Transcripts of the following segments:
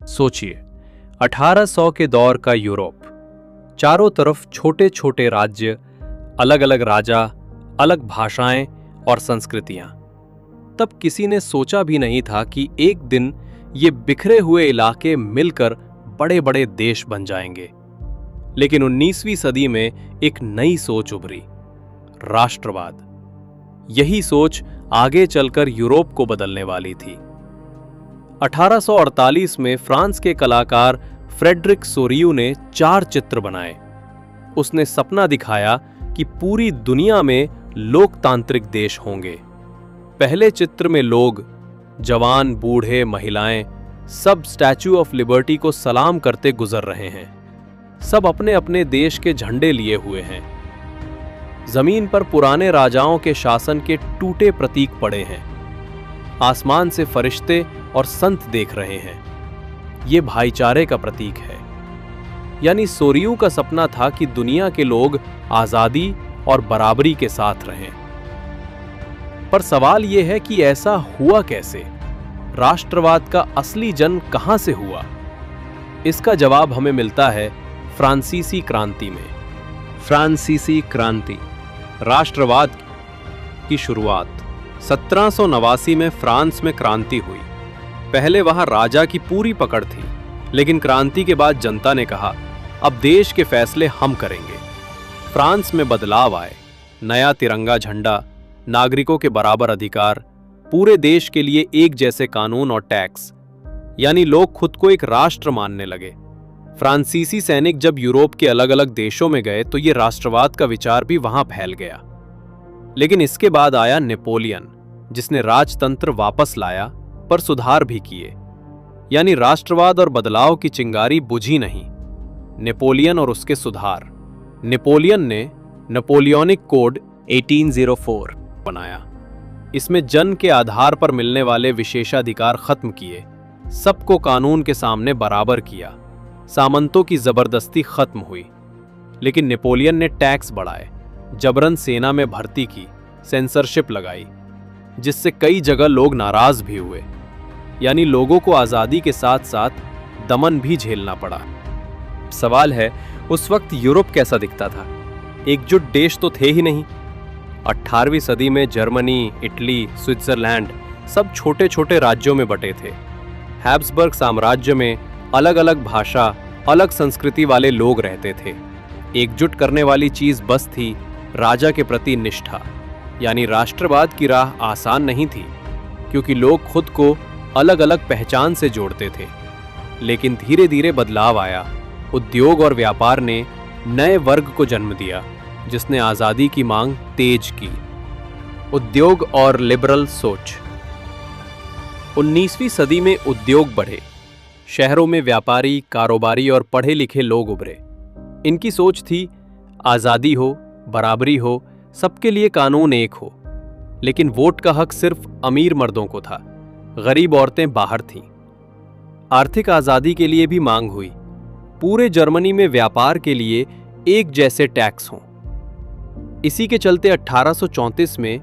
सोचिए, 1800 के दौर का यूरोप, चारों तरफ छोटे छोटे राज्य, अलग अलग राजा, अलग भाषाएं और संस्कृतियां। तब किसी ने सोचा भी नहीं था कि एक दिन ये बिखरे हुए इलाके मिलकर बड़े बड़े देश बन जाएंगे। लेकिन 19वीं सदी में एक नई सोच उभरी, राष्ट्रवाद। यही सोच आगे चलकर यूरोप को बदलने वाली थी। 1848 में फ्रांस के कलाकार फ्रेडरिक सोरियू ने 4 चित्र बनाए। उसने सपना दिखाया कि पूरी दुनिया में लोकतांत्रिक देश होंगे। पहले चित्र में लोग, जवान, बूढ़े, महिलाएं, सब स्टैच्यू ऑफ लिबर्टी को सलाम करते गुजर रहे हैं। सब अपने अपने देश के झंडे लिए हुए हैं। जमीन पर पुराने राजाओं के शासन के टूटे प्रतीक पड़े हैं। आसमान से फरिश्ते और संत देख रहे हैं। ये भाईचारे का प्रतीक है। यानी सोरियू का सपना था कि दुनिया के लोग आजादी और बराबरी के साथ रहें। पर सवाल यह है कि ऐसा हुआ कैसे? राष्ट्रवाद का असली जन्म कहां से हुआ? इसका जवाब हमें मिलता है फ्रांसीसी क्रांति में। फ्रांसीसी क्रांति, राष्ट्रवाद की शुरुआत। 1789 में फ्रांस में क्रांति हुई। पहले वहां राजा की पूरी पकड़ थी, लेकिन क्रांति के बाद जनता ने कहा, अब देश के फैसले हम करेंगे। फ्रांस में बदलाव आए। नया तिरंगा झंडा, नागरिकों के बराबर अधिकार, पूरे देश के लिए एक जैसे कानून और टैक्स। यानी लोग खुद को एक राष्ट्र मानने लगे। फ्रांसीसी सैनिक जब यूरोप के अलग अलग देशों में गए तो ये राष्ट्रवाद का विचार भी वहां फैल गया। लेकिन इसके बाद आया नेपोलियन, जिसने राजतंत्र वापस लाया, पर सुधार भी किए। यानी राष्ट्रवाद और बदलाव की चिंगारी बुझी नहीं। नेपोलियन और उसके सुधार। नेपोलियन ने नेपोलियनिक कोड 1804 बनाया। इसमें जन्म के आधार पर मिलने वाले विशेषाधिकार खत्म किए, सबको कानून के सामने बराबर किया, सामंतों की जबरदस्ती खत्म हुई। लेकिन नेपोलियन ने टैक्स बढ़ाए, जबरन सेना में भर्ती की, सेंसरशिप लगाई, जिससे कई जगह लोग नाराज भी हुए। यानी लोगों को आजादी के साथ साथ दमन भी झेलना पड़ा। सवाल है, उस वक्त यूरोप कैसा दिखता था? एकजुट देश तो थे ही नहीं। 18वीं सदी में जर्मनी, इटली, स्विट्जरलैंड सब छोटे छोटे राज्यों में बटे थे। हैब्सबर्ग साम्राज्य में अलग अलग भाषा, अलग संस्कृति वाले लोग रहते थे। एकजुट करने वाली चीज बस थी राजा के प्रति निष्ठा। यानी राष्ट्रवाद की राह आसान नहीं थी, क्योंकि लोग खुद को अलग अलग पहचान से जोड़ते थे। लेकिन धीरे धीरे बदलाव आया। उद्योग और व्यापार ने नए वर्ग को जन्म दिया, जिसने आजादी की मांग तेज की। उद्योग और लिबरल सोच। 19वीं सदी में उद्योग बढ़े। शहरों में व्यापारी, कारोबारी और पढ़े लिखे लोग उभरे। इनकी सोच थी आजादी हो, बराबरी हो, सबके लिए कानून एक हो। लेकिन वोट का हक सिर्फ अमीर मर्दों को था, गरीब औरतें बाहर थीं। आर्थिक आजादी के लिए भी मांग हुई। पूरे जर्मनी में व्यापार के लिए एक जैसे टैक्स हों। इसी के चलते 1834 में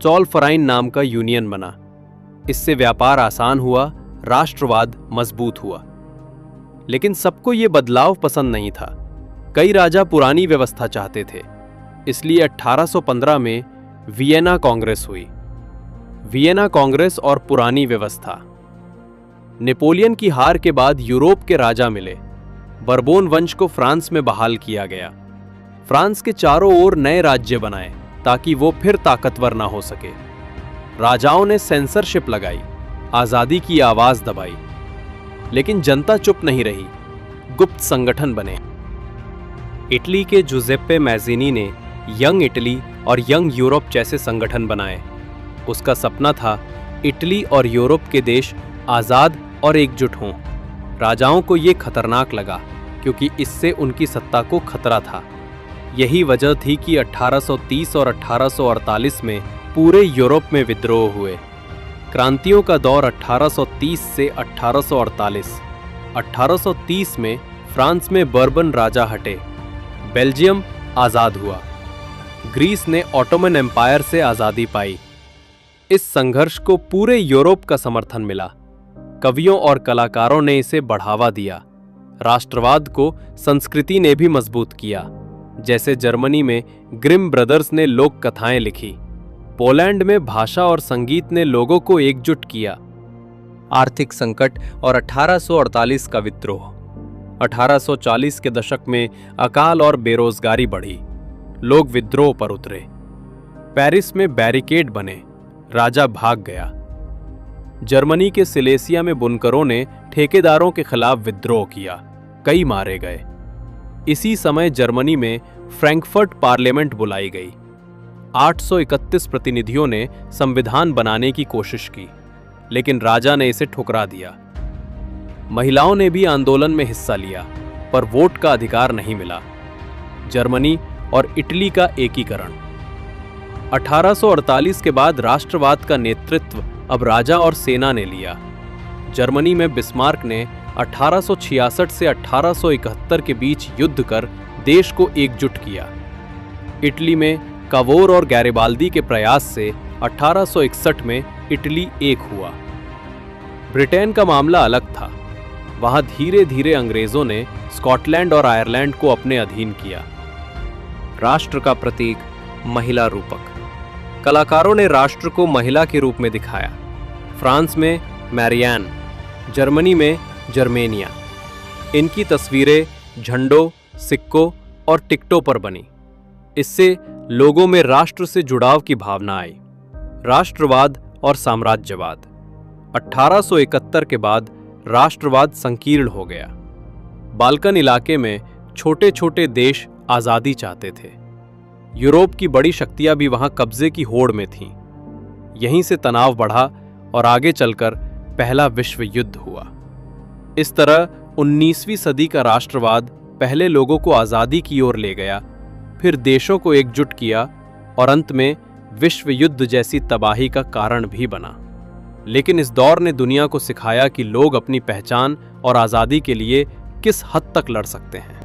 ज़ोलफराइन नाम का यूनियन बना। इससे व्यापार आसान हुआ, राष्ट्रवाद मजबूत हुआ। लेकिन सबको ये बदलाव पसंद नहीं था। कई राजा पुरानी व्यवस्था चाहते थे। इसलिए 1815 में वियना कांग्रेस हुई। वियना कांग्रेस और पुरानी व्यवस्था। नेपोलियन की हार के बाद यूरोप के राजा मिले। बर्बोन वंश को फ्रांस में बहाल किया गया। फ्रांस के चारों ओर नए राज्य बनाए ताकि वो फिर ताकतवर ना हो सके। राजाओं ने सेंसरशिप लगाई, आजादी की आवाज दबाई। लेकिन जनता चुप नहीं रही। गुप्त संगठन बने। इटली के जुजेप्पे मैज़िनी ने यंग इटली और यंग यूरोप जैसे संगठन बनाए। उसका सपना था इटली और यूरोप के देश आजाद और एकजुट हों। राजाओं को यह खतरनाक लगा, क्योंकि इससे उनकी सत्ता को खतरा था। यही वजह थी कि 1830 और 1848 में पूरे यूरोप में विद्रोह हुए। क्रांतियों का दौर 1830 से 1848। 1830 में फ्रांस में बर्बन राजा हटे। बेल्जियम आज़ाद हुआ। ग्रीस ने ऑटोमन एम्पायर से आज़ादी पाई। इस संघर्ष को पूरे यूरोप का समर्थन मिला। कवियों और कलाकारों ने इसे बढ़ावा दिया। राष्ट्रवाद को संस्कृति ने भी मजबूत किया। जैसे जर्मनी में ग्रिम ब्रदर्स ने लोक कथाएं लिखी। पोलैंड में भाषा और संगीत ने लोगों को एकजुट किया। आर्थिक संकट और 1848 का विद्रोह। 1840 के दशक में अकाल और बेरोजगारी बढ़ी। लोग विद्रोह पर उतरे। पेरिस में बैरिकेड बने। राजा भाग गया। जर्मनी के सिलेसिया में बुनकरों ने ठेकेदारों के खिलाफ विद्रोह किया। कई मारे गए। इसी समय जर्मनी में फ्रैंकफर्ट पार्लियामेंट बुलाई गई। 831 प्रतिनिधियों ने संविधान बनाने की कोशिश की, लेकिन राजा ने इसे ठुकरा दिया। महिलाओं ने भी आंदोलन में हिस्सा लिया, पर वोट का अधिकार नहीं मिला। जर्मनी और इटली का एकीकरण। 1848 के बाद राष्ट्रवाद का नेतृत्व अब राजा और सेना ने लिया। जर्मनी में बिस्मार्क ने 1866 से 1871 के बीच युद्ध कर देश को एकजुट किया। इटली में कावोर और गैरिबाल्दी के प्रयास से 1861 में इटली एक हुआ। ब्रिटेन का मामला अलग था। वहां धीरे धीरे अंग्रेजों ने स्कॉटलैंड और आयरलैंड को अपने अधीन किया। राष्ट्र का प्रतीक महिला रूपक। कलाकारों ने राष्ट्र को महिला के रूप में दिखाया। फ्रांस में मैरियान, जर्मनी में जर्मेनिया। इनकी तस्वीरें झंडों, सिक्कों और टिकटों पर बनी। इससे लोगों में राष्ट्र से जुड़ाव की भावना आई। राष्ट्रवाद और साम्राज्यवाद। 1871 के बाद राष्ट्रवाद संकीर्ण हो गया। बाल्कन इलाके में छोटे छोटे देश आजादी चाहते थे। यूरोप की बड़ी शक्तियां भी वहां कब्जे की होड़ में थीं। यहीं से तनाव बढ़ा और आगे चलकर पहला विश्व युद्ध हुआ। इस तरह 19वीं सदी का राष्ट्रवाद पहले लोगों को आजादी की ओर ले गया, फिर देशों को एकजुट किया और अंत में विश्व युद्ध जैसी तबाही का कारण भी बना। लेकिन इस दौर ने दुनिया को सिखाया कि लोग अपनी पहचान और आजादी के लिए किस हद तक लड़ सकते हैं।